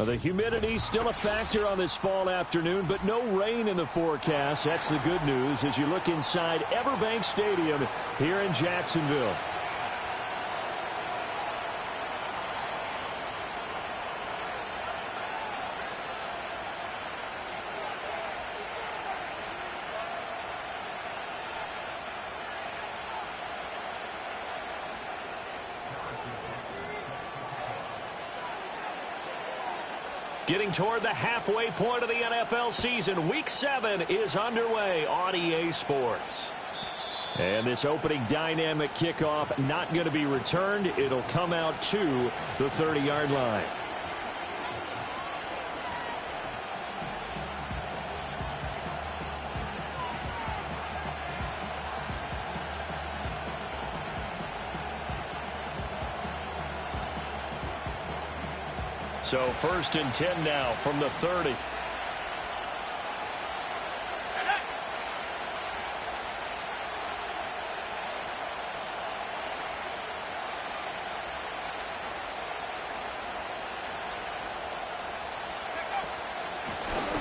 Well, the humidity still a factor on this fall afternoon, but no rain in the forecast. That's the good news as you look inside Everbank Stadium here in Jacksonville. Getting toward the halfway point of the NFL season. Week 7 is underway on EA Sports. And this opening dynamic kickoff not going to be returned. It'll come out to the 30-yard line. So 1st and 10 now from the 30.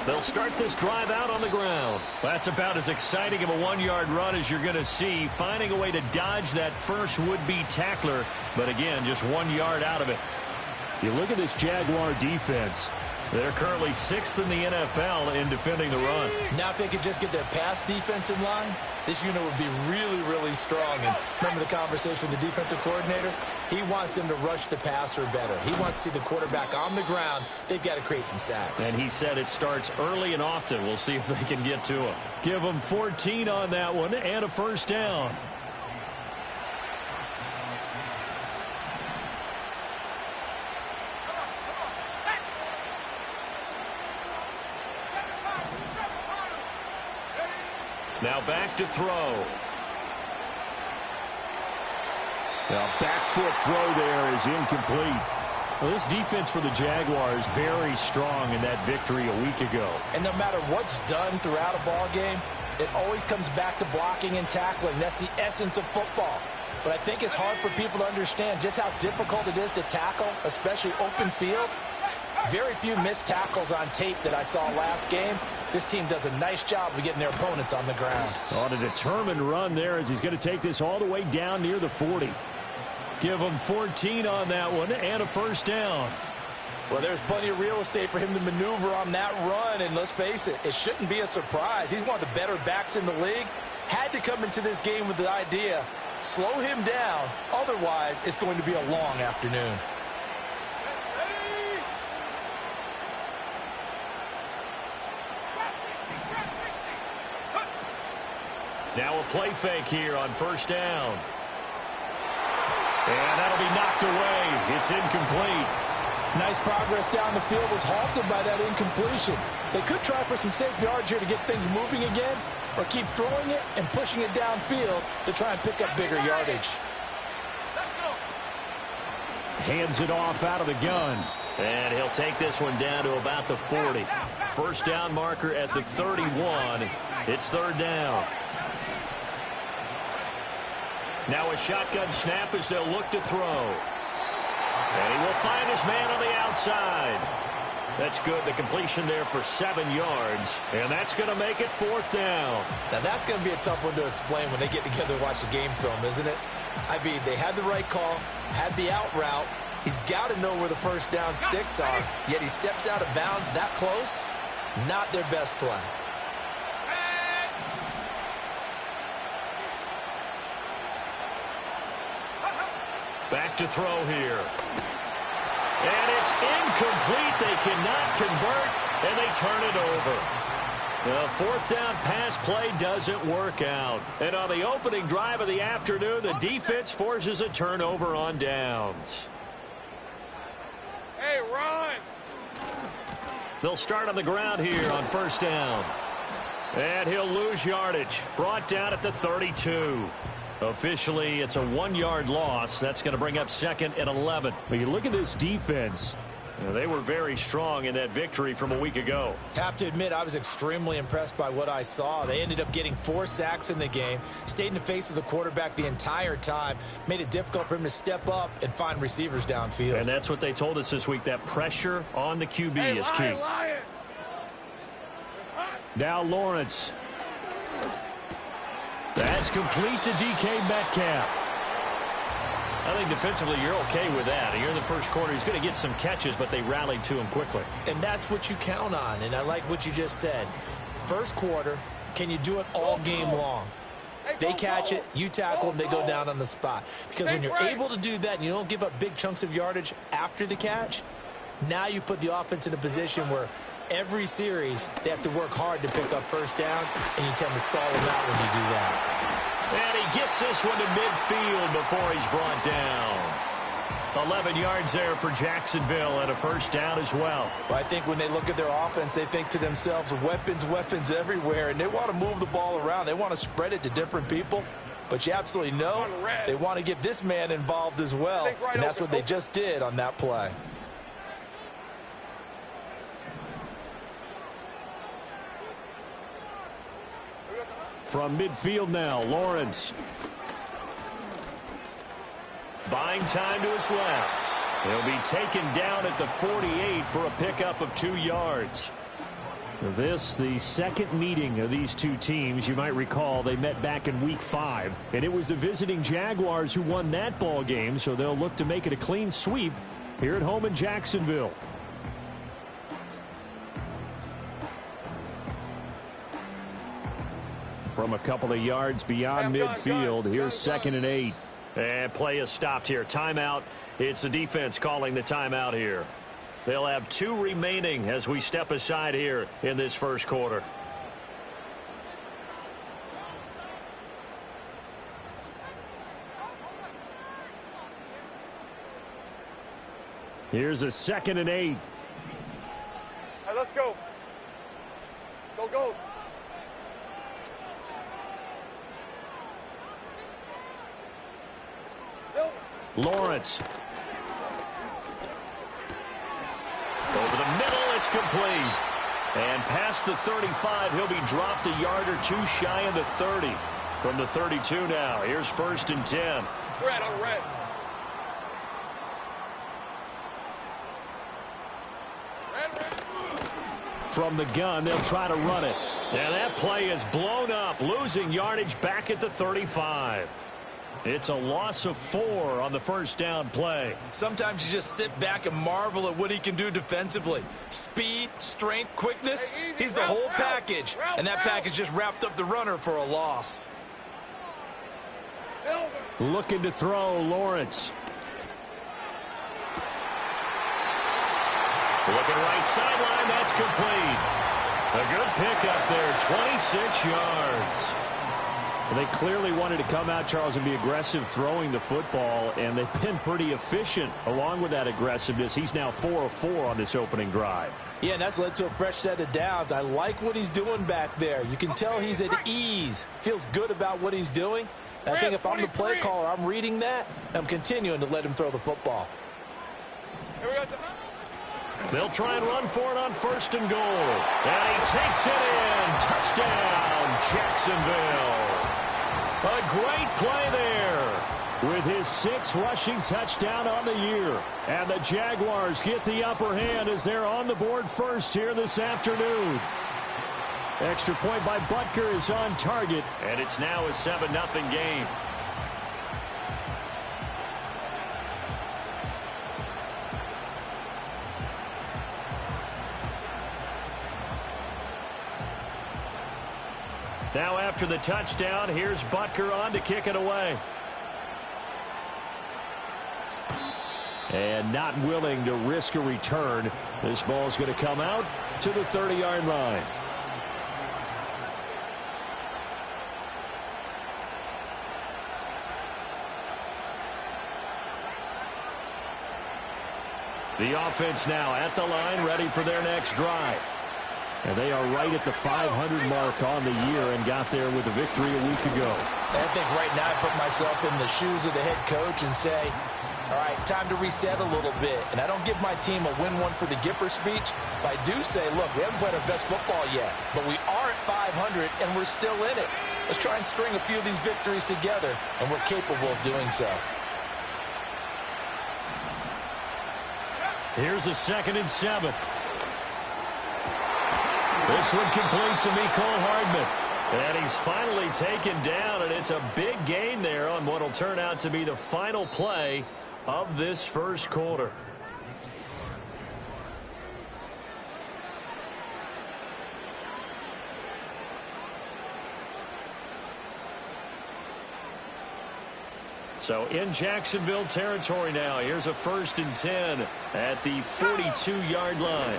They'll start this drive out on the ground. That's about as exciting of a 1-yard run as you're going to see. Finding a way to dodge that first would-be tackler. But again, just 1 yard out of it. You look at this Jaguar defense. They're currently 6th in the NFL in defending the run. Now if they could just get their pass defense in line, this unit would be really, really strong. And remember the conversation with the defensive coordinator? He wants them to rush the passer better. He wants to see the quarterback on the ground. They've got to create some sacks. And he said it starts early and often. We'll see if they can get to him. Give them 14 on that one and a 1st down. Now back to throw. Now back foot throw there is incomplete. Well, this defense for the Jaguars very strong in that victory a week ago. And no matter what's done throughout a ball game, it always comes back to blocking and tackling. That's the essence of football. But I think it's hard for people to understand just how difficult it is to tackle, especially open field. Very few missed tackles on tape that I saw last game. This team does a nice job of getting their opponents on the ground. On a determined run there as he's going to take this all the way down near the 40. Give him 14 on that one and a 1st down. Well, there's plenty of real estate for him to maneuver on that run. And let's face it, it shouldn't be a surprise. He's one of the better backs in the league. Had to come into this game with the idea, slow him down. Otherwise, it's going to be a long afternoon. Now a play fake here on 1st down. And that'll be knocked away. It's incomplete. Nice progress down the field was halted by that incompletion. They could try for some safe yards here to get things moving again, or keep throwing it and pushing it downfield to try and pick up bigger yardage. Hands it off out of the gun. And he'll take this one down to about the 40. 1st down marker at the 31. It's 3rd down. Now a shotgun snap as they'll look to throw. And he will find his man on the outside. That's good. The completion there for 7 yards. And that's going to make it 4th down. Now that's going to be a tough one to explain when they get together and watch the game film, isn't it? I mean, they had the right call, had the out route. He's got to know where the 1st down sticks are. Yet he steps out of bounds that close. Not their best play. Back to throw here. And it's incomplete. They cannot convert, and they turn it over. The 4th down pass play doesn't work out. And on the opening drive of the afternoon, the defense forces a turnover on downs. Hey, run! They'll start on the ground here on 1st down. And he'll lose yardage. Brought down at the 32. Officially, it's a 1-yard loss. That's going to bring up 2nd and 11. When you look at this defense, Yeah, they were very strong in that victory from a week ago. Have to admit, I was extremely impressed by what I saw. They ended up getting 4 sacks in the game, stayed in the face of the quarterback the entire time, made it difficult for him to step up and find receivers downfield. And that's what they told us this week, that pressure on the QB is key. Now Lawrence. That's complete to DK Metcalf. I think defensively you're okay with that. Here in the first quarter, he's going to get some catches, but they rallied to him quickly. And that's what you count on, and I like what you just said. First quarter, can you do it all game long? They catch it, you tackle them, they go down on the spot. Because when you're able to do that and you don't give up big chunks of yardage after the catch, now you put the offense in a position where every series they have to work hard to pick up first downs, and you tend to stall them out when you do that. And he gets this one to midfield before he's brought down. 11 yards there for Jacksonville and a first down as well. Well, I think when they look at their offense, they think to themselves, weapons, weapons everywhere, and they want to move the ball around. They want to spread it to different people. But you absolutely know they want to get this man involved as well, and that's what they just did on that play. From midfield now, Lawrence. Buying time to his left. He'll be taken down at the 48 for a pickup of 2 yards. This, the second meeting of these two teams. You might recall they met back in week 5, and it was the visiting Jaguars who won that ball game, so they'll look to make it a clean sweep here at home in Jacksonville. From a couple of yards beyond midfield, here's 2nd and 8. And play is stopped here. Timeout. It's the defense calling the timeout here. They'll have 2 remaining as we step aside here in this first quarter. Here's a 2nd and 8. Hey, let's go. Go, go. Lawrence. Over the middle, it's complete. And past the 35, he'll be dropped a yard or 2 shy of the 30. From the 32 now, here's 1st and 10. Red on red. From the gun, they'll try to run it. And that play is blown up, losing yardage back at the 35. It's a loss of 4 on the first down play. Sometimes you just sit back and marvel at what he can do defensively. Speed, strength, quickness, he's the whole package. And that package just wrapped up the runner for a loss. Looking to throw, Lawrence. Looking right sideline, that's complete. A good pickup there, 26 yards. They clearly wanted to come out, Charles, and be aggressive throwing the football, and they've been pretty efficient along with that aggressiveness. He's now 4 of 4 on this opening drive. Yeah, and that's led to a fresh set of downs. I like what he's doing back there. You can tell he's at ease, feels good about what he's doing. And I think if I'm the play caller, I'm reading that, and I'm continuing to let him throw the football. They'll try and run for it on 1st and goal. And he takes it in. Touchdown, Jacksonville. A great play there with his 6th rushing touchdown on the year. And the Jaguars get the upper hand as they're on the board first here this afternoon. Extra point by Butker is on target, and it's now a 7-0 game. Now after the touchdown, here's Butker on to kick it away. And not willing to risk a return. This ball's going to come out to the 30-yard line. The offense now at the line, ready for their next drive. And they are right at the 500 mark on the year and got there with a victory a week ago. I think right now I put myself in the shoes of the head coach and say, All right, time to reset a little bit. And I don't give my team a win one for the Gipper speech, but I do say, look, we haven't played our best football yet, but we are at 500 and we're still in it. Let's try and string a few of these victories together, and we're capable of doing so. Here's a 2nd and 7. This one complete to Mecole Hardman. And he's finally taken down, and it's a big gain there on what will turn out to be the final play of this first quarter. So in Jacksonville territory now. Here's a 1st and 10 at the 42-yard line.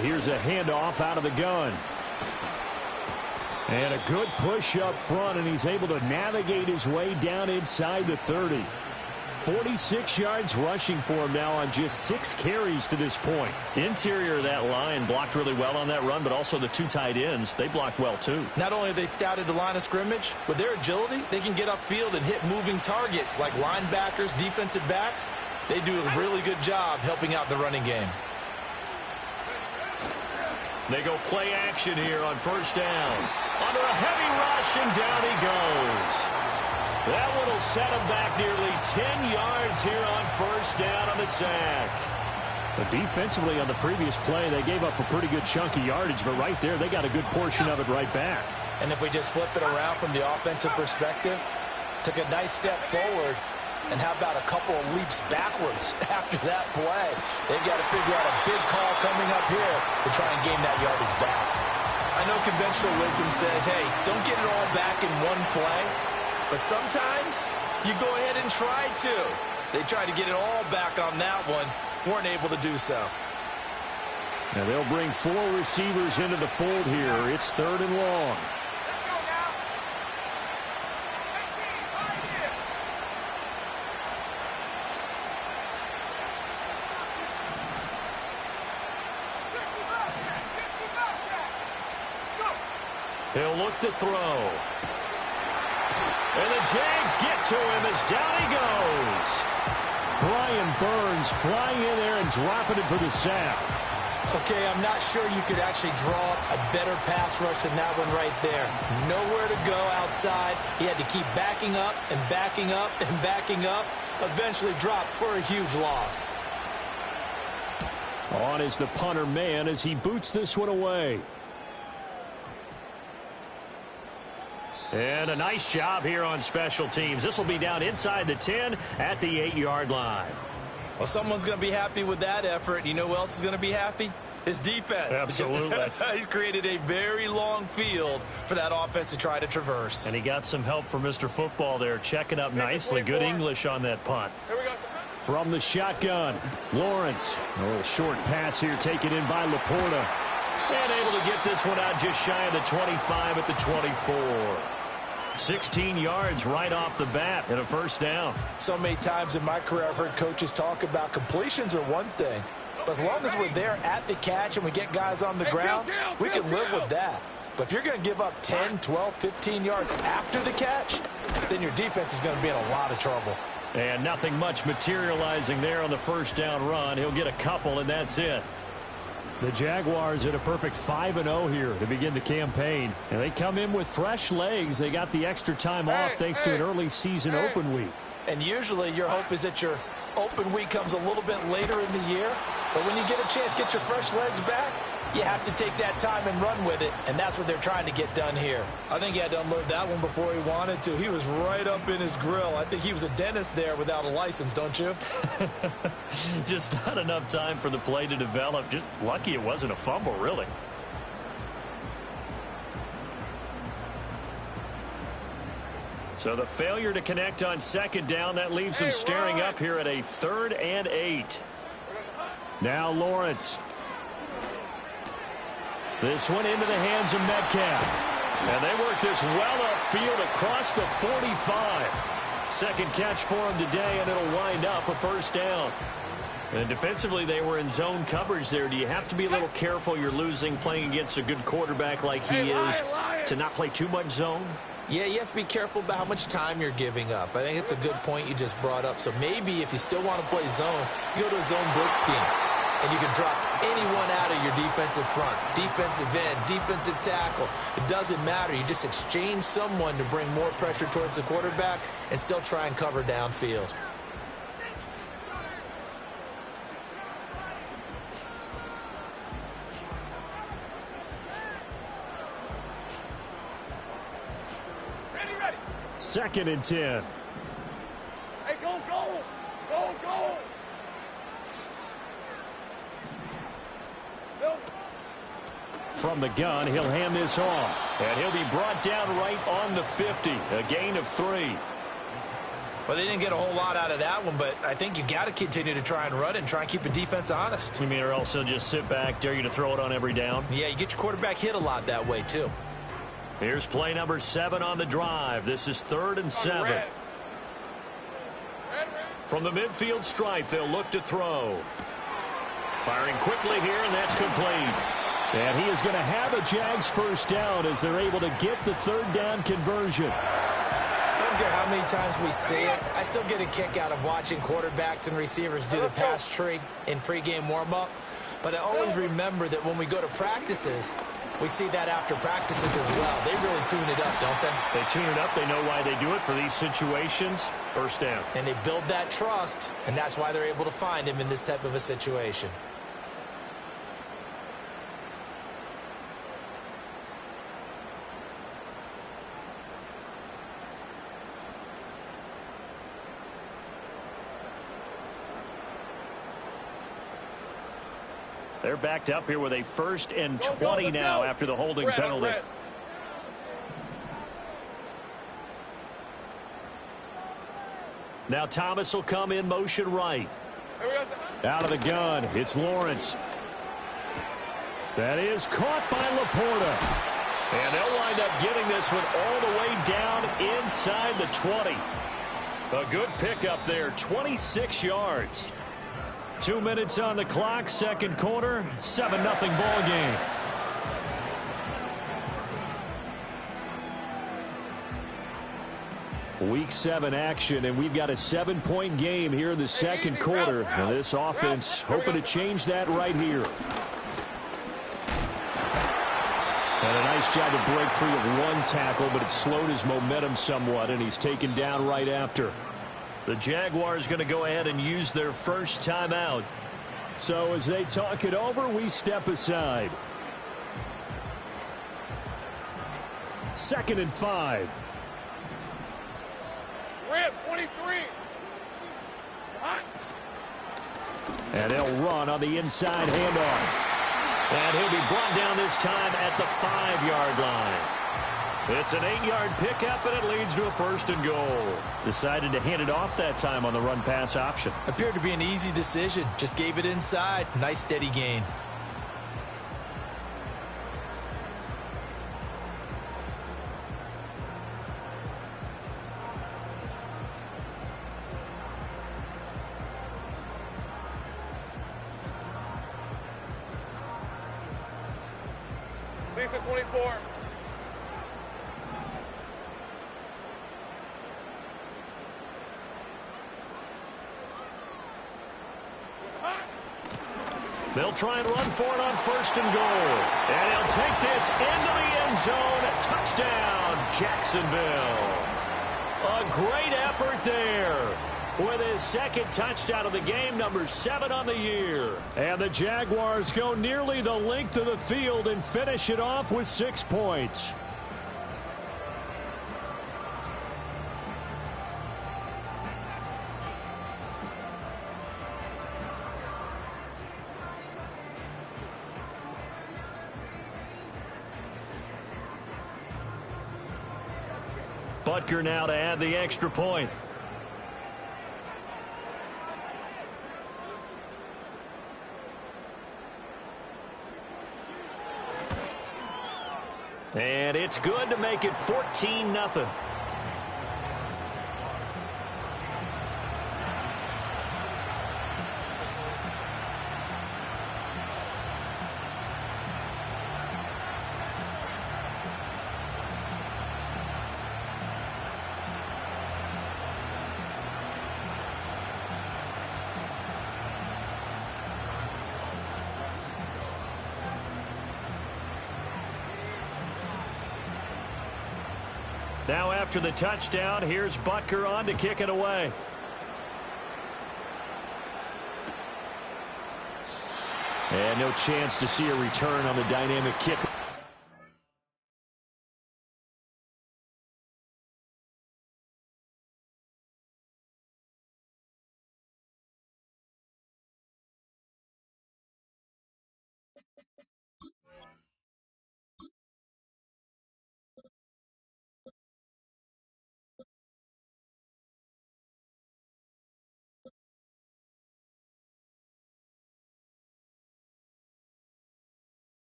Here's a handoff out of the gun. And a good push up front, and he's able to navigate his way down inside the 30. 46 yards rushing for him now on just 6 carries to this point. Interior of that line blocked really well on that run, but also the 2 tight ends, they blocked well too. Not only have they scouted the line of scrimmage, with their agility, they can get upfield and hit moving targets like linebackers, defensive backs. They do a really good job helping out the running game. They go play action here on 1st down. Under a heavy rush, and down he goes. That one will set him back nearly 10 yards here on 1st down on the sack. But defensively on the previous play, they gave up a pretty good chunk of yardage, but right there, they got a good portion of it right back. And if we just flip it around from the offensive perspective, took a nice step forward, and how about a couple of leaps backwards after that play? They've got to figure out a big call coming up here to try and gain that yardage back. I know conventional wisdom says, hey, don't get it all back in one play. But sometimes you go ahead and try to. They tried to get it all back on that one. Weren't able to do so. Now they'll bring 4 receivers into the fold here. It's 3rd and long. Let's go now. 18, right here. He'll look to throw. And the Jags get to him as down he goes. Brian Burns flying in there and dropping it for the sack. Okay, I'm not sure you could actually draw up a better pass rush than that one right there. Nowhere to go outside. He had to keep backing up and backing up and backing up. Eventually dropped for a huge loss. On is the punter man as he boots this one away. And a nice job here on special teams. This will be down inside the 10 at the 8-yard line. Well, someone's going to be happy with that effort. You know who else is going to be happy? His defense. Absolutely. He's created a very long field for that offense to try to traverse. And he got some help from Mr. Football there, checking up nicely. Good English on that punt. Here we go. From the shotgun, Lawrence. A little short pass here taken in by Laporta. And able to get this one out just shy of the 25 at the 24. 16 yards right off the bat and a 1st down. So many times in my career I've heard coaches talk about completions are one thing, but as long as we're there at the catch and we get guys on the ground, we can live with that. But if you're going to give up 10, 12, 15 yards after the catch, then your defense is going to be in a lot of trouble. And nothing much materializing there on the 1st down run. He'll get a couple, and that's it. The Jaguars at a perfect 5-0 here to begin the campaign. And they come in with fresh legs. They got the extra time off thanks to an early season open week. And usually your hope is that your open week comes a little bit later in the year. But when you get a chance to get your fresh legs back, you have to take that time and run with it, and that's what they're trying to get done here. I think he had to unload that one before he wanted to. He was right up in his grill. I think he was a dentist there without a license, don't you? Just not enough time for the play to develop. Just lucky it wasn't a fumble, really. So the failure to connect on 2nd down, that leaves him staring up here at a 3rd and 8. Now Lawrence. This one into the hands of Metcalf. And they work this well upfield across the 45. 2nd catch for him today, and it'll wind up a 1st down. And defensively, they were in zone coverage there. Do you have to be a little careful? You're losing playing against a good quarterback like he is to not play too much zone? Yeah, you have to be careful about how much time you're giving up. I think it's a good point you just brought up. So maybe if you still want to play zone, you go to a zone blitz scheme. And you can drop anyone out of your defensive front, defensive end, defensive tackle. It doesn't matter. You just exchange someone to bring more pressure towards the quarterback and still try and cover downfield. Ready. 2nd and 10. Hey, go. From the gun, he'll hand this off. And he'll be brought down right on the 50. A gain of 3. Well, they didn't get a whole lot out of that one, but I think you got to continue to try and run it and try and keep the defense honest. You mean, or else they'll just sit back, dare you to throw it on every down? Yeah, you get your quarterback hit a lot that way, too. Here's play number 7 on the drive. This is 3rd and 7. Red. From the midfield stripe, they'll look to throw. Firing quickly here, and that's complete. And he is going to have a Jags first down as they're able to get the 3rd down conversion. I don't care how many times we say it, I still get a kick out of watching quarterbacks and receivers do the pass tree in pregame warm-up. But I always remember that when we go to practices, we see that after practices as well. They really tune it up, don't they? They tune it up. They know why they do it for these situations. First down. And they build that trust, and that's why they're able to find him in this type of a situation. They're backed up here with a 1st and 20 now after the holding penalty. Now Thomas will come in motion right. Out of the gun, it's Lawrence. That is caught by Laporta. And they'll wind up getting this one all the way down inside the 20. A good pickup there, 26 yards. 2 minutes on the clock, 2nd quarter, 7-0 ball game. Week 7 action, and we've got a 7-point game here in the 2nd quarter. And this offense hoping to change that right here. And a nice job to break free of 1 tackle, but it slowed his momentum somewhat, and he's taken down right after. The Jaguars going to go ahead and use their first timeout. So as they talk it over, we step aside. 2nd and 5. Red, 23. Hot. And they'll run on the inside handoff. And he'll be brought down this time at the 5-yard line. It's an 8-yard pickup, and it leads to a 1st and goal. Decided to hand it off that time on the run-pass option. Appeared to be an easy decision. Just gave it inside. Nice steady gain. Lisa, 24. They'll try and run for it on 1st and goal. And he'll take this into the end zone. Touchdown, Jacksonville. A great effort there. With his 2nd touchdown of the game, number 7 on the year. And the Jaguars go nearly the length of the field and finish it off with 6 points. Butker now to add the extra point. And it's good to make it 14-0. Now after the touchdown, here's Butker on to kick it away. And no chance to see a return on the dynamic kick.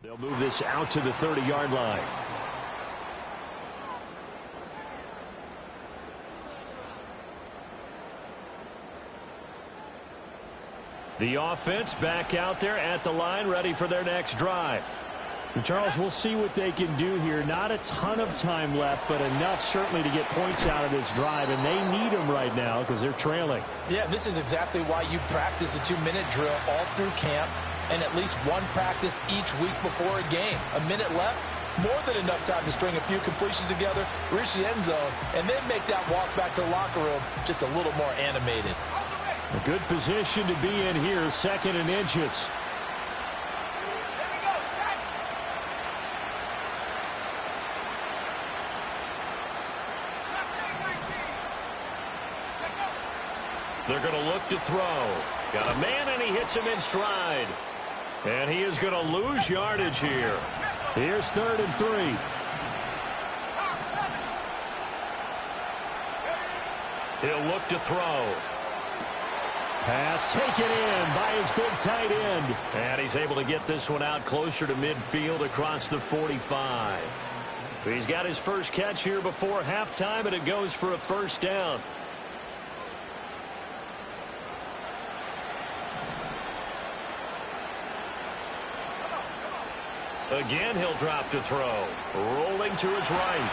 They'll move this out to the 30-yard line. The offense back out there at the line, ready for their next drive. And Charles, we'll see what they can do here. Not a ton of time left, but enough certainly to get points out of this drive, and they need them right now because they're trailing. Yeah, this is exactly why you practice a 2-minute drill all through camp and at least one practice each week before a game. A minute left, more than enough time to string a few completions together, reach the end zone, and then make that walk back to the locker room just a little more animated. A good position to be in here, 2nd and inches. They're going to look to throw. Got a man, and he hits him in stride. And he is going to lose yardage here. Here's 3rd and 3. He'll look to throw. Pass taken in by his big tight end. And he's able to get this one out closer to midfield across the 45. He's got his first catch here before halftime, and it goes for a first down. Again, he'll drop to throw. Rolling to his right.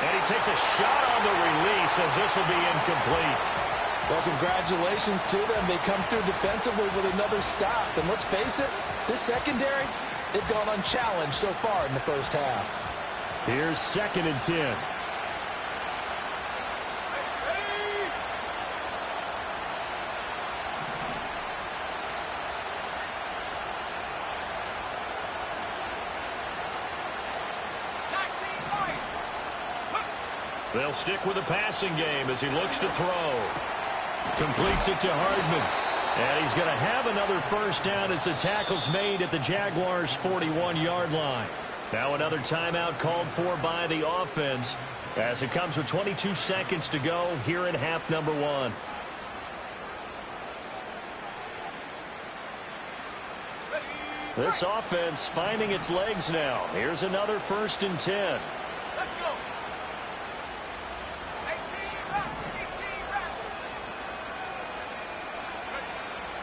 And he takes a shot on the release as this will be incomplete. Well, congratulations to them. They come through defensively with another stop. And let's face it, this secondary, they've gone unchallenged so far in the first half. Here's 2nd and 10. They'll stick with the passing game as he looks to throw. Completes it to Hardman. And he's going to have another first down as the tackle's made at the Jaguars' 41-yard line. Now another timeout called for by the offense as it comes with 22 seconds to go here in half number 1. This offense finding its legs now. Here's another 1st and 10.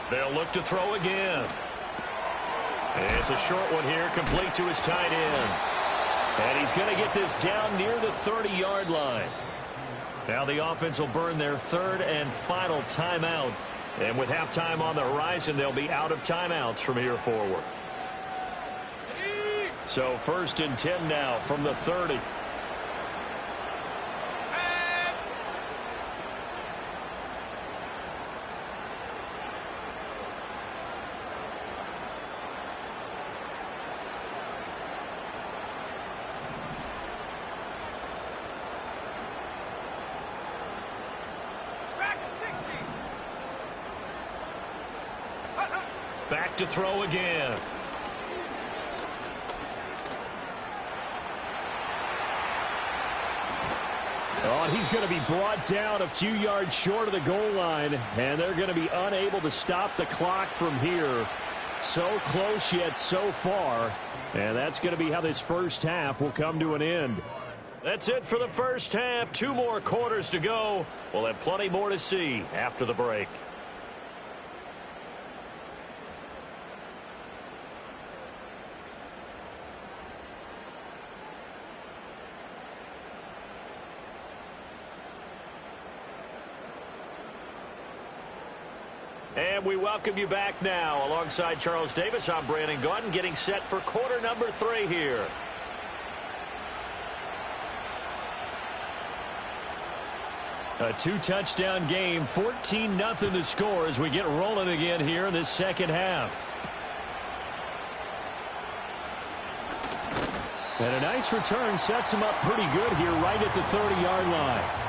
They'll look to throw again. It's a short one here, complete to his tight end. And he's going to get this down near the 30-yard line. Now the offense will burn their 3rd and final timeout. And with halftime on the horizon, they'll be out of timeouts from here forward. So 1st and 10 now from the 30. Back to throw again. Oh, and he's going to be brought down a few yards short of the goal line, and they're going to be unable to stop the clock from here. So close yet so far, and that's going to be how this first half will come to an end. That's it for the first half. 2 more quarters to go. We'll have plenty more to see after the break. And we welcome you back now. Alongside Charles Davis, I'm Brandon Gaudin, getting set for quarter number 3 here. A 2-touchdown game, 14-0 the score as we get rolling again here in this second half. And a nice return sets him up pretty good here right at the 30-yard line.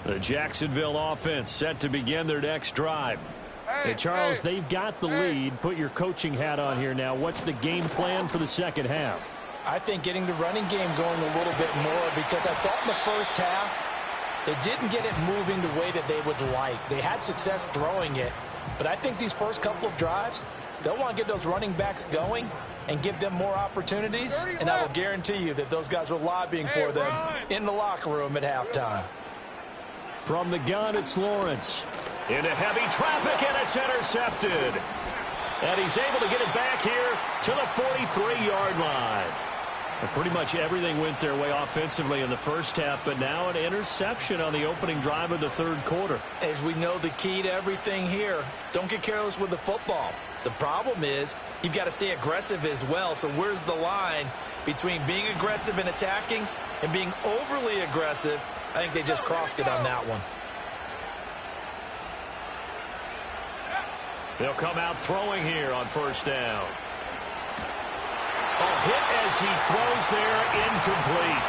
The Jacksonville offense set to begin their next drive. Hey, Charles, they've got the lead. Put your coaching hat on here now. What's the game plan for the second half? I think getting the running game going a little bit more, because I thought in the first half they didn't get it moving the way that they would like. They had success throwing it, but I think these first couple of drives, they'll want to get those running backs going and give them more opportunities, and I will guarantee you that those guys were lobbying for them in the locker room at halftime. From the gun, it's Lawrence. Into heavy traffic, and it's intercepted. And he's able to get it back here to the 43-yard line. And pretty much everything went their way offensively in the first half, but now an interception on the opening drive of the third quarter. As we know, the key to everything here, don't get careless with the football. The problem is you've got to stay aggressive as well. So where's the line between being aggressive and attacking and being overly aggressive? I think they just crossed it on that one. They'll come out throwing here on first down. A hit as he throws there, incomplete.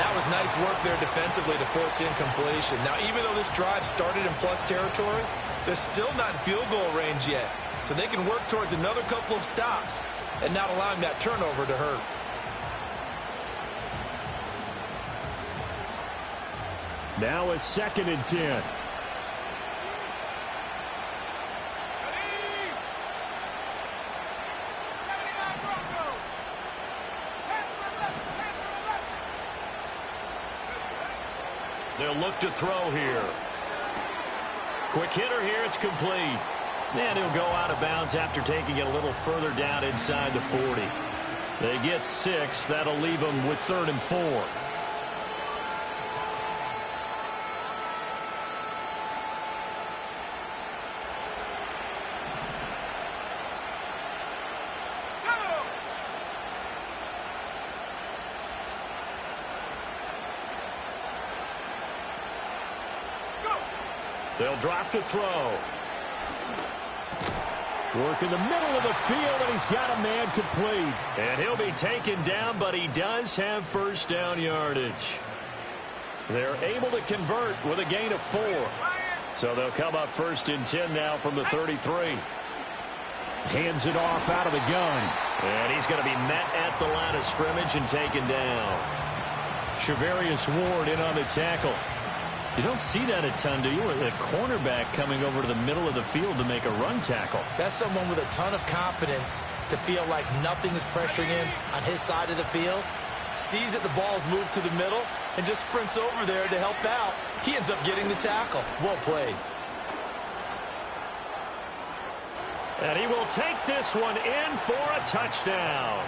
That was nice work there defensively to force incompletion. Now, even though this drive started in plus territory, they're still not in field goal range yet. So they can work towards another couple of stops and not allowing that turnover to hurt. Now a 2nd and 10. They'll look to throw here. Quick hitter here, it's complete. And he'll go out of bounds after taking it a little further down inside the 40. They get 6. That'll leave them with 3rd and 4. They'll drop to throw. Work in the middle of the field, and he's got a man complete. And he'll be taken down, but he does have first down yardage. They're able to convert with a gain of 4. So they'll come up 1st and 10 now from the 33. Hands it off out of the gun. And he's going to be met at the line of scrimmage and taken down. Shavarius Ward in on the tackle. You don't see that a ton, do you? A cornerback coming over to the middle of the field to make a run tackle. That's someone with a ton of confidence to feel like nothing is pressuring him on his side of the field. Sees that the ball's moved to the middle and just sprints over there to help out. He ends up getting the tackle. Well played. And he will take this one in for a touchdown.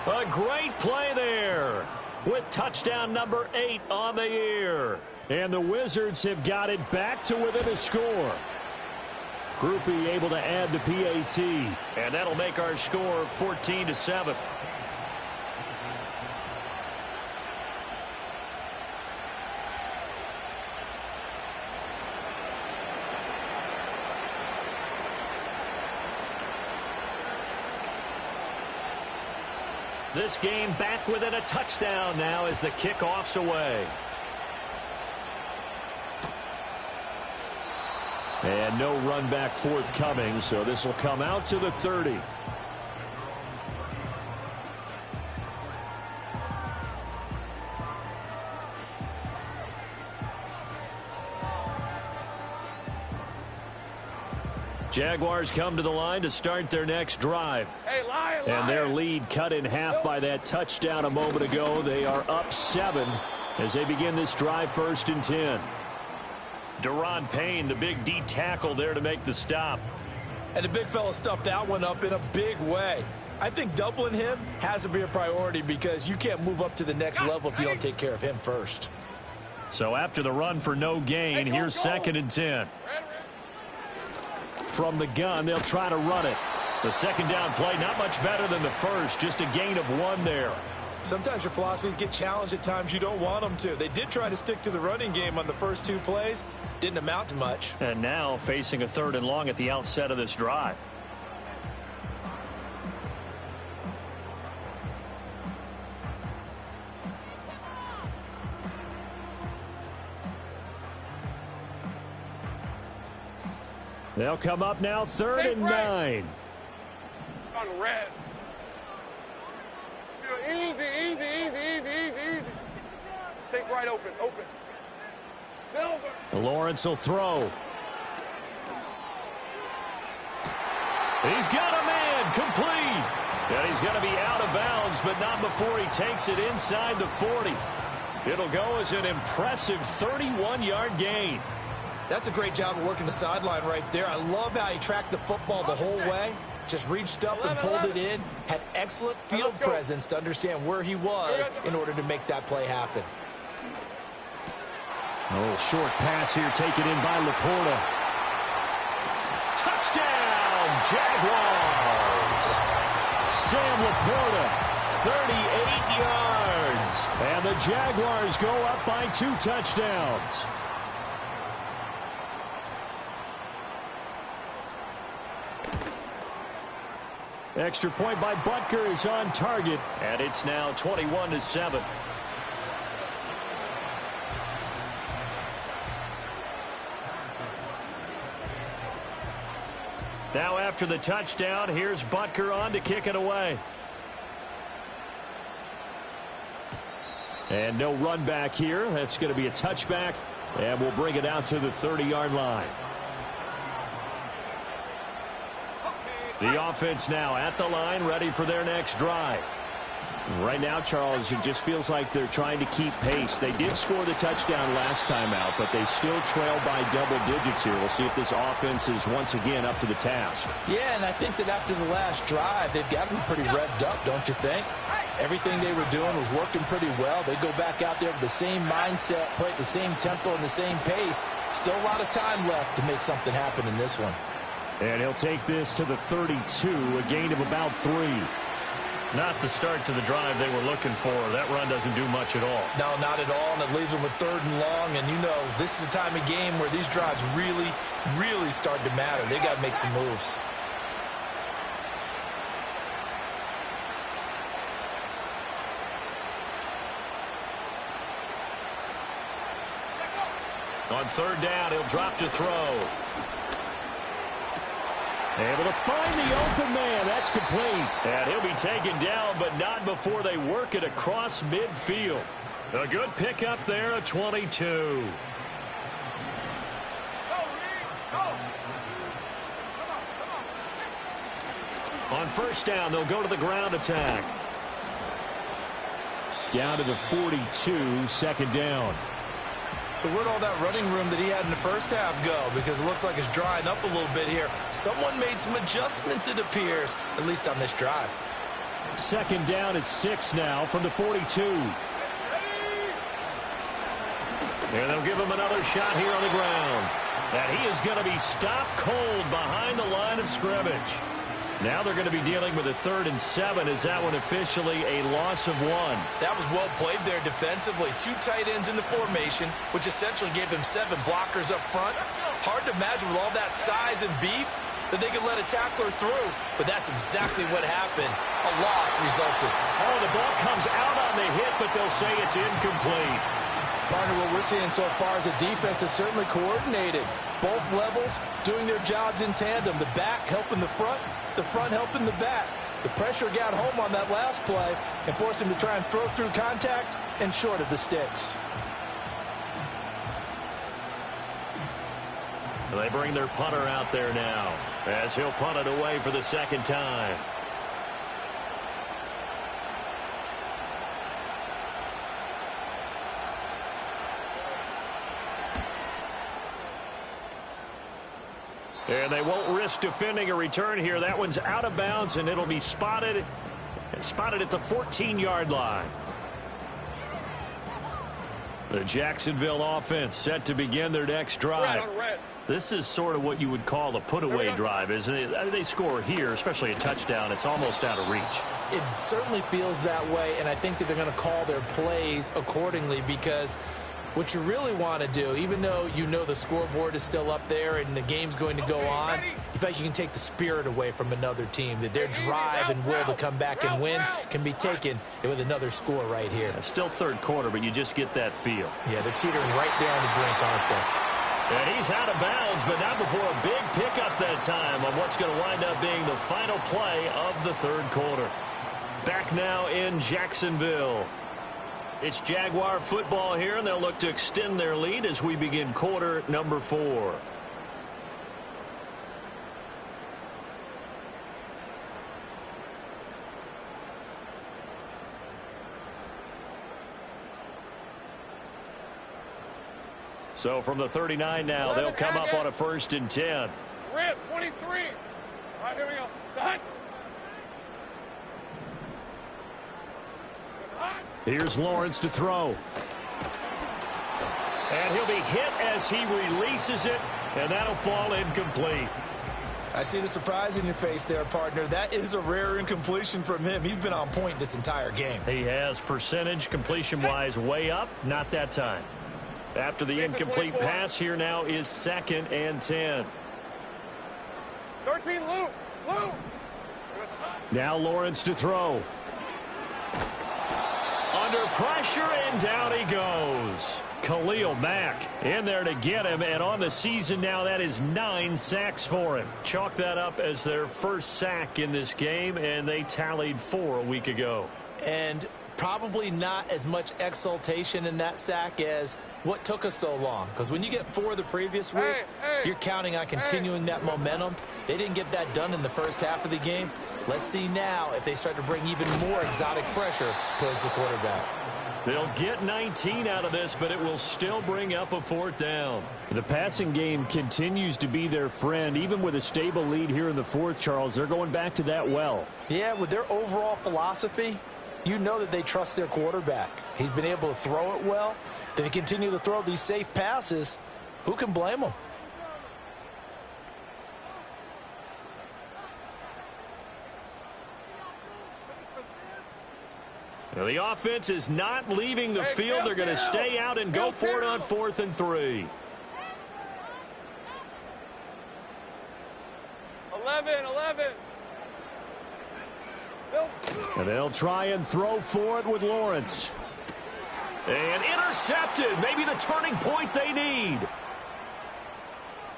A great play there with touchdown number 8 on the year. And the Wizards have got it back to within a score. Groupie able to add the PAT. And that'll make our score 14-7. This game back within a touchdown now as the kickoff's away. And no run back forthcoming, so this will come out to the 30. Jaguars come to the line to start their next drive. Hey, lion. And their lead cut in half by that touchdown a moment ago. They are up 7 as they begin this drive, 1st and 10. Daron Payne, the big D tackle there to make the stop. And the big fella stuffed that one up in a big way. I think doubling him has to be a priority because you can't move up to the next level if you don't take care of him first. So after the run for no gain, here's 2nd and 10. From the gun, they'll try to run it. The second down play, not much better than the first, just a gain of 1 there. Sometimes your philosophies get challenged at times you don't want them to. They did try to stick to the running game on the first 2 plays. Didn't amount to much. And now facing a 3rd and long at the outset of this drive. They'll come up now, 3rd and 9. On red. Easy. Take right open. Silver. Lawrence will throw. He's got a man, complete. And he's going to be out of bounds, but not before he takes it inside the 40. It'll go as an impressive 31-yard gain. That's a great job of working the sideline right there. I love how he tracked the football the whole way. Just reached up and pulled it in. Had excellent field presence to understand where he was in order to make that play happen. A little short pass here taken in by Laporta. Touchdown, Jaguars. Sam Laporta, 38 yards. And the Jaguars go up by 2 touchdowns. Extra point by Butker is on target. And it's now 21-7. Now after the touchdown, here's Butker on to kick it away. And no run back here. That's going to be a touchback. And we'll bring it out to the 30-yard line. The offense now at the line, ready for their next drive. Right now, Charles, it just feels like they're trying to keep pace. They did score the touchdown last time out, but they still trail by double digits here. We'll see if this offense is once again up to the task. Yeah, and I think that after the last drive, they've got to be pretty revved up, don't you think? Everything they were doing was working pretty well. They go back out there with the same mindset, play at the same tempo and the same pace. Still a lot of time left to make something happen in this one. And he'll take this to the 32, a gain of about 3. Not the start to the drive they were looking for. That run doesn't do much at all. No, not at all, and it leaves them with 3rd and long. And you know, this is the time of game where these drives really start to matter. They got to make some moves. On 3rd down, he'll drop to throw. Able to find the open man. That's complete. And he'll be taken down, but not before they work it across midfield. A good pickup there, a 22. On 1st down, they'll go to the ground attack. Down to the 42, 2nd down. So where'd all that running room that he had in the first half go? Because it looks like it's drying up a little bit here. Someone made some adjustments, it appears, at least on this drive. 2nd down at 6 now from the 42. And they'll give him another shot here on the ground. And he is going to be stopped cold behind the line of scrimmage. Now they're going to be dealing with a 3rd and 7. Is that one officially a loss of 1? That was well played there defensively. 2 tight ends in the formation, which essentially gave them 7 blockers up front. Hard to imagine with all that size and beef that they could let a tackler through. But that's exactly what happened. A loss resulted. Oh, the ball comes out on the hit, but they'll say it's incomplete. Partner, what we're seeing so far is a defense is certainly coordinated. Both levels doing their jobs in tandem. The back helping the front helping the back. The pressure got home on that last play and forced him to try and throw through contact and short of the sticks. They bring their punter out there now as he'll punt it away for the second time. And they won't risk defending a return here. That one's out of bounds, and it'll be spotted at the 14-yard line. The Jacksonville offense set to begin their next drive. This is sort of what you would call a put-away drive, isn't it? I mean, they score here, especially a touchdown. It's almost out of reach. It certainly feels that way, and I think that they're going to call their plays accordingly, because what you really want to do, even though you know the scoreboard is still up there and the game's going to go on, you feel like you can take the spirit away from another team, that their drive and will to come back and win can be taken with another score right here. It's still third quarter, but you just get that feel. Yeah, they're teetering right there on the brink, aren't they? And he's out of bounds, but not before a big pickup that time on what's going to wind up being the final play of the third quarter. Back now in Jacksonville. It's Jaguar football here, and they'll look to extend their lead as we begin quarter number 4. So from the 39 now, they'll come up on a 1st and 10. Red, 23. All right, here we go. Time. Here's Lawrence to throw. And he'll be hit as he releases it, and that'll fall incomplete. I see the surprise in your face there, partner. That is a rare incompletion from him. He's been on point this entire game. He has percentage completion-wise way up, not that time. After the incomplete pass, here now is 2nd and 10. 13, Lou. Now Lawrence to throw. Under pressure, and down he goes. Khalil Mack in there to get him, and on the season now, that is 9 sacks for him. Chalk that up as their first sack in this game, and they tallied 4 a week ago. And probably not as much exultation in that sack as what took us so long. Because when you get 4 the previous week, you're counting on continuing that momentum. They didn't get that done in the first half of the game. Let's see now if they start to bring even more exotic pressure towards the quarterback. They'll get 19 out of this, but it will still bring up a 4th down. The passing game continues to be their friend. Even with a stable lead here in the 4th, Charles, they're going back to that well. Yeah, with their overall philosophy, you know that they trust their quarterback. He's been able to throw it well. If they continue to throw these safe passes, who can blame them? Now the offense is not leaving the field. They're going to stay out and go for it on 4th and 3. 11. And they'll try and throw for it with Lawrence. And intercepted. Maybe the turning point they need.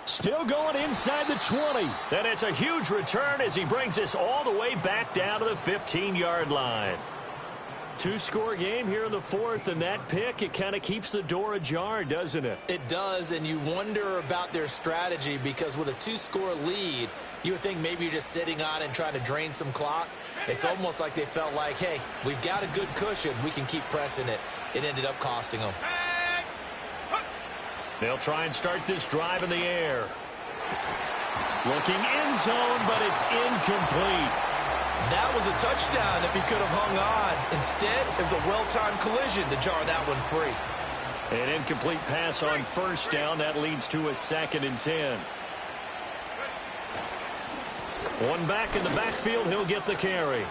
Still going inside the 20. And it's a huge return as he brings us all the way back down to the 15-yard line. 2-score game here in the 4th, and that pick, it kind of keeps the door ajar, doesn't it? It does, and you wonder about their strategy, because with a 2-score lead, you would think maybe you're just sitting on and trying to drain some clock. It's almost like they felt like, hey, we've got a good cushion. We can keep pressing it. It ended up costing them. They'll try and start this drive in the air. Looking end zone, but it's incomplete. That was a touchdown if he could have hung on. Instead, it was a well-timed collision to jar that one free. An incomplete pass on 1st down. That leads to a 2nd and 10. One back in the backfield. He'll get the carry.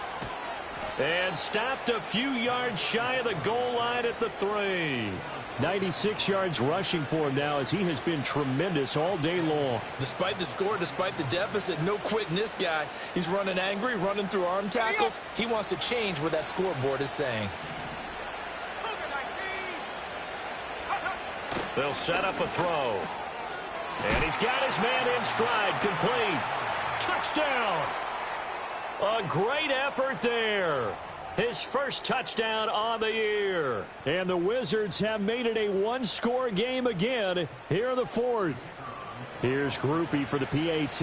And stopped a few yards shy of the goal line at the 3. 96 yards rushing for him now, as he has been tremendous all day long. Despite the score, despite the deficit, no quitting this guy. He's running angry, running through arm tackles. He wants to change what that scoreboard is saying. They'll set up a throw. And he's got his man in stride. Complete. Touchdown. A great effort there. His first touchdown on the year. And the Wizards have made it a one-score game again here in the fourth. Here's Groupie for the PAT.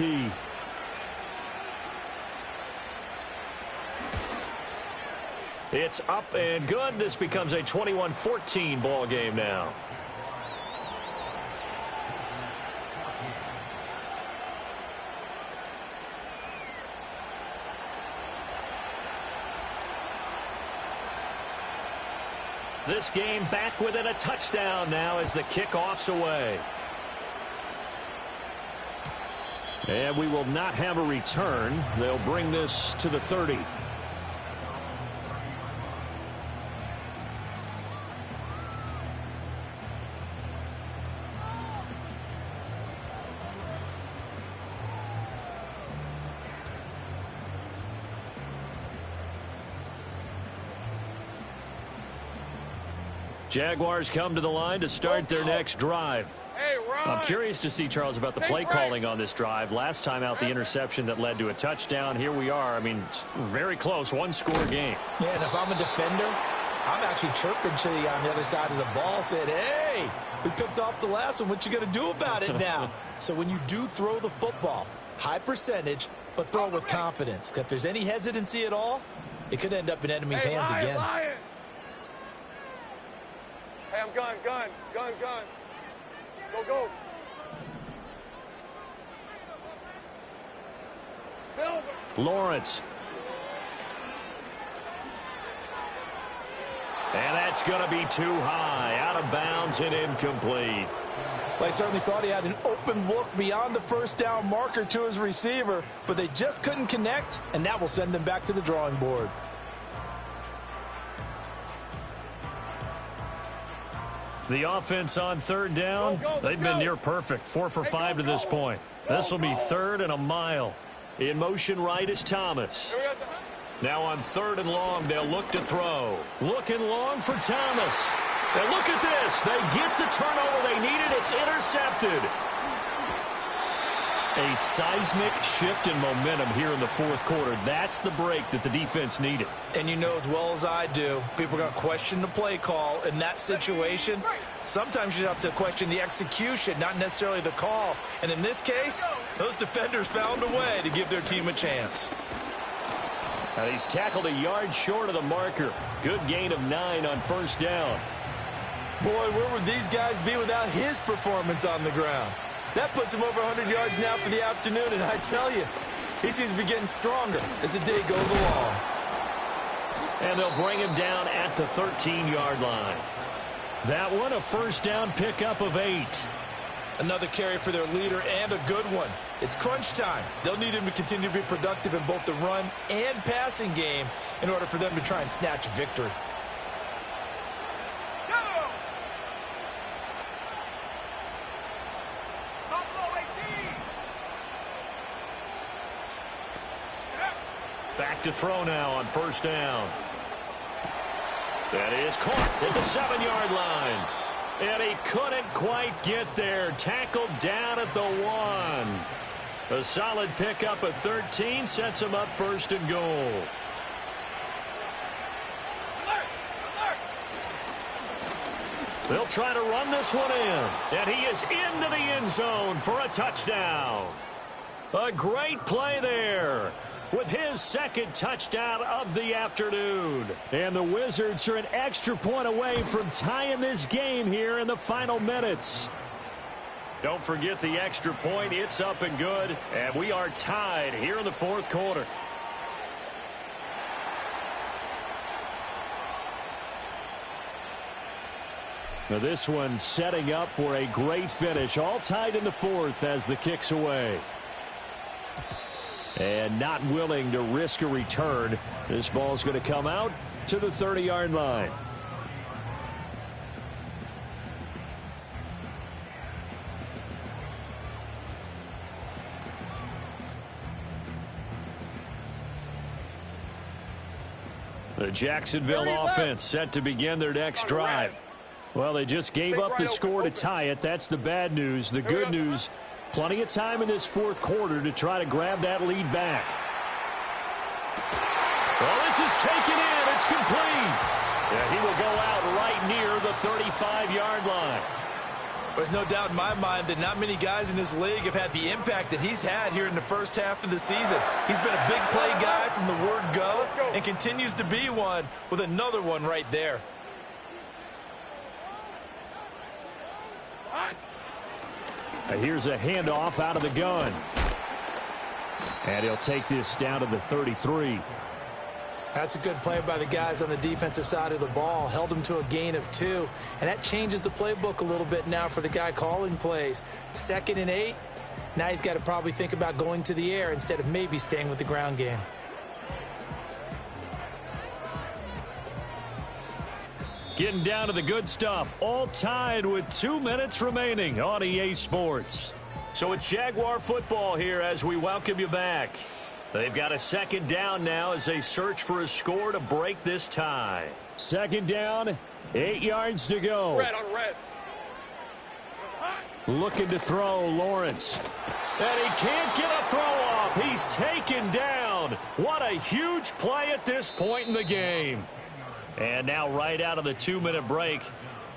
It's up and good. This becomes a 21-14 ball game now. This game back within a touchdown now as the kickoff's away. And we will not have a return. They'll bring this to the 30. Jaguars come to the line to start their next drive. Hey, Ron. I'm curious to see, Charles, about the play calling on this drive. Last time out, the interception that led to a touchdown. Here we are. I mean, very close, one-score game. Yeah, and if I'm a defender, I'm actually chirping to you on the other side of the ball, said, hey, we picked off the last one. What you going to do about it now? So when you do throw the football, high percentage, but throw it with confidence. If there's any hesitancy at all, it could end up in enemy's hands again. Lion. Hey, I'm gun. Go. Silver. Lawrence. And that's going to be too high. Out of bounds and incomplete. Well, I certainly thought he had an open look beyond the first down marker to his receiver, but they just couldn't connect, and that will send them back to the drawing board. The offense on third down, they've been near perfect. 4 for 5 to this point. This will be third and a mile. In motion right is Thomas. Now on third and long, they'll look to throw. Looking long for Thomas. And look at this. They get the turnover they needed. It's intercepted. A seismic shift in momentum here in the fourth quarter. That's the break that the defense needed. And you know as well as I do, people are going to question the play call in that situation. Sometimes you have to question the execution, not necessarily the call. And in this case, those defenders found a way to give their team a chance. And he's tackled a yard short of the marker. Good gain of 9 on first down. Boy, where would these guys be without his performance on the ground? That puts him over 100 yards now for the afternoon, and I tell you, he seems to be getting stronger as the day goes along. And they'll bring him down at the 13-yard line. That one, a first down pickup of 8. Another carry for their leader and a good one. It's crunch time. They'll need him to continue to be productive in both the run and passing game in order for them to try and snatch a victory. Back to throw now on first down. That is caught at the 7-yard line. And he couldn't quite get there. Tackled down at the 1. A solid pickup at 13 sets him up first and goal. They'll try to run this one in. And he is into the end zone for a touchdown. A great play there, with his second touchdown of the afternoon. And the Wizards are an extra point away from tying this game here in the final minutes. Don't forget the extra point. It's up and good. And we are tied here in the fourth quarter. Now this one setting up for a great finish. All tied in the fourth as the kick's away. And not willing to risk a return. This ball's going to come out to the 30-yard line. The Jacksonville offense set to begin their next drive. Well, they just gave up the score to tie it. That's the bad news. The good news, plenty of time in this fourth quarter to try to grab that lead back. Well, this is taken in. It's complete. Yeah, he will go out right near the 35-yard line. There's no doubt in my mind that not many guys in this league have had the impact that he's had here in the first half of the season. He's been a big play guy from the word go and continues to be one with another one right there. Here's a handoff out of the gun. And he'll take this down to the 33. That's a good play by the guys on the defensive side of the ball. Held him to a gain of 2. And that changes the playbook a little bit now for the guy calling plays. 2nd and 8. Now he's got to probably think about going to the air instead of maybe staying with the ground game. Getting down to the good stuff. All tied with 2 minutes remaining on EA Sports. So it's Jaguar football here as we welcome you back. They've got a 2nd down now as they search for a score to break this tie. 2nd down, 8 yards to go. Red on red. Looking to throw, Lawrence. And he can't get a throw off. He's taken down. What a huge play at this point in the game. And now right out of the 2-minute break,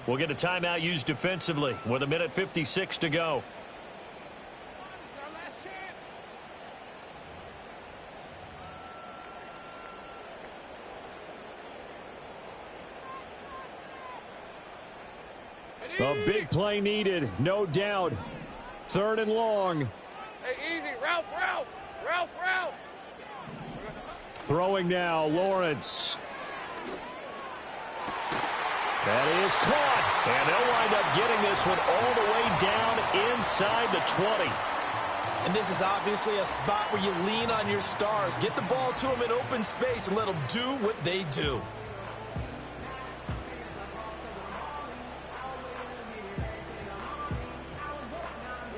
we'll get a timeout used defensively with 1:56 to go. A big play needed, no doubt. 3rd and long. Hey, easy. Ralph. Throwing now, Lawrence. That is caught. And they'll wind up getting this one all the way down inside the 20. And this is obviously a spot where you lean on your stars. Get the ball to them in open space and let them do what they do.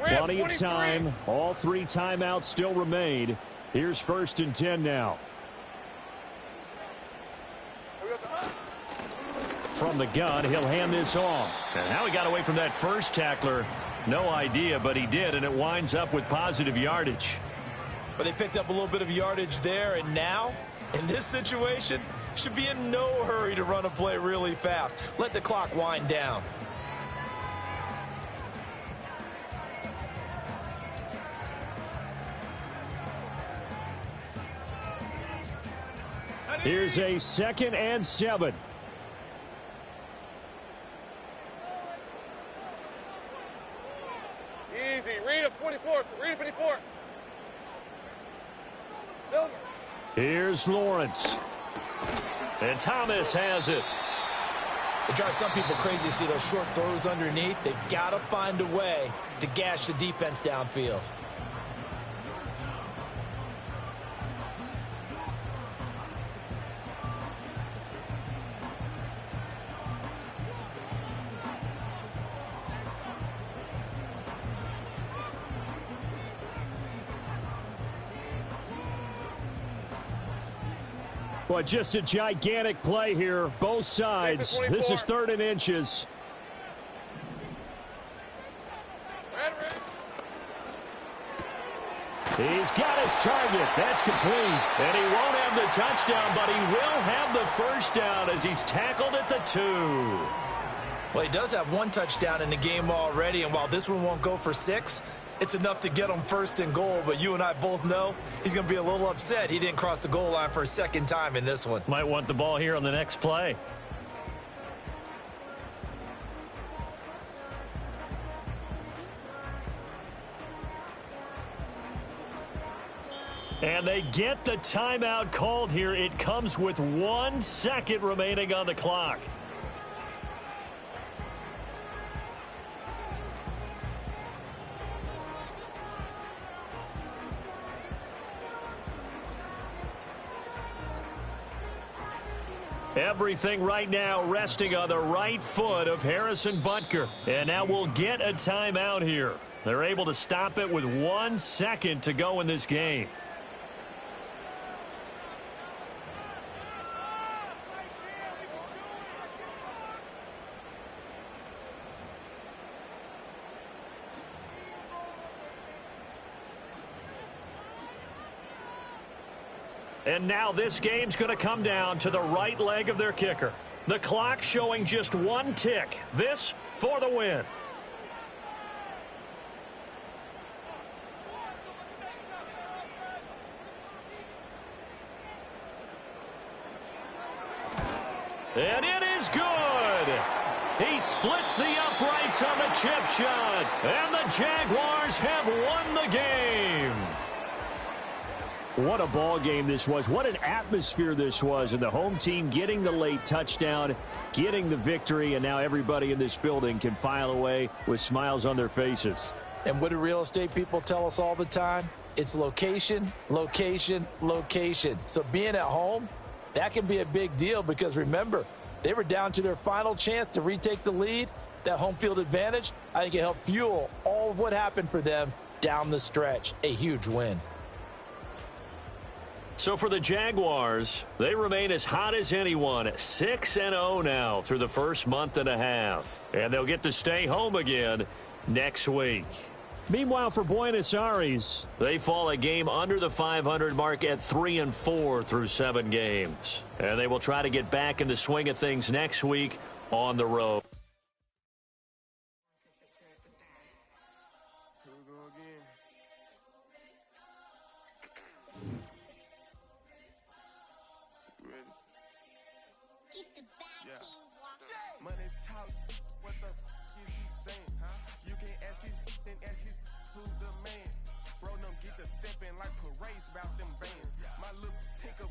Plenty of time. All 3 timeouts still remain. Here's 1st and 10 now. From the gun, he'll hand this off. And how he got away from that first tackler, no idea, but he did, and it winds up with positive yardage. But they picked up a little bit of yardage there, and now, in this situation, should be in no hurry to run a play really fast. Let the clock wind down. Here's a 2nd and 7. Easy. Read him. 24. Read him. 24. Silver. Here's Lawrence. And Thomas has it. It drives some people crazy to see those short throws underneath. They've got to find a way to gash the defense downfield. Well, just a gigantic play here, both sides. This is 3rd and inches. Red. He's got his target. That's complete. And he won't have the touchdown, but he will have the first down as he's tackled at the 2. Well, he does have 1 touchdown in the game already, and while this one won't go for 6, it's enough to get him 1st and goal, but you and I both know he's going to be a little upset he didn't cross the goal line for a 2nd time in this one. Might want the ball here on the next play. And they get the timeout called here. It comes with 1 second remaining on the clock. Everything right now resting on the right foot of Harrison Butker. And now we'll get a timeout here. They're able to stop it with 1 second to go in this game. And now this game's going to come down to the right leg of their kicker. The clock showing just one tick. This for the win. And it is good. He splits the uprights on the chip shot. And the Jaguars have won the game. What a ball game this was. What an atmosphere this was. And the home team getting the late touchdown, getting the victory, and now everybody in this building can file away with smiles on their faces. And what do real estate people tell us all the time? It's location, location, location. So being at home, that can be a big deal because, remember, they were down to their final chance to retake the lead. That home field advantage, I think it helped fuel all of what happened for them down the stretch. A huge win. So for the Jaguars, they remain as hot as anyone, 6-0 now through the first month and a half. And they'll get to stay home again next week. Meanwhile, for Buenos Aires, they fall a game under the 500 mark at 3-4 through 7 games. And they will try to get back in the swing of things next week on the road. Money talks, what the is he saying? Huh? You can't ask his then ask his who the man. Bro, them get the stepping like parades about them bands. My little tinker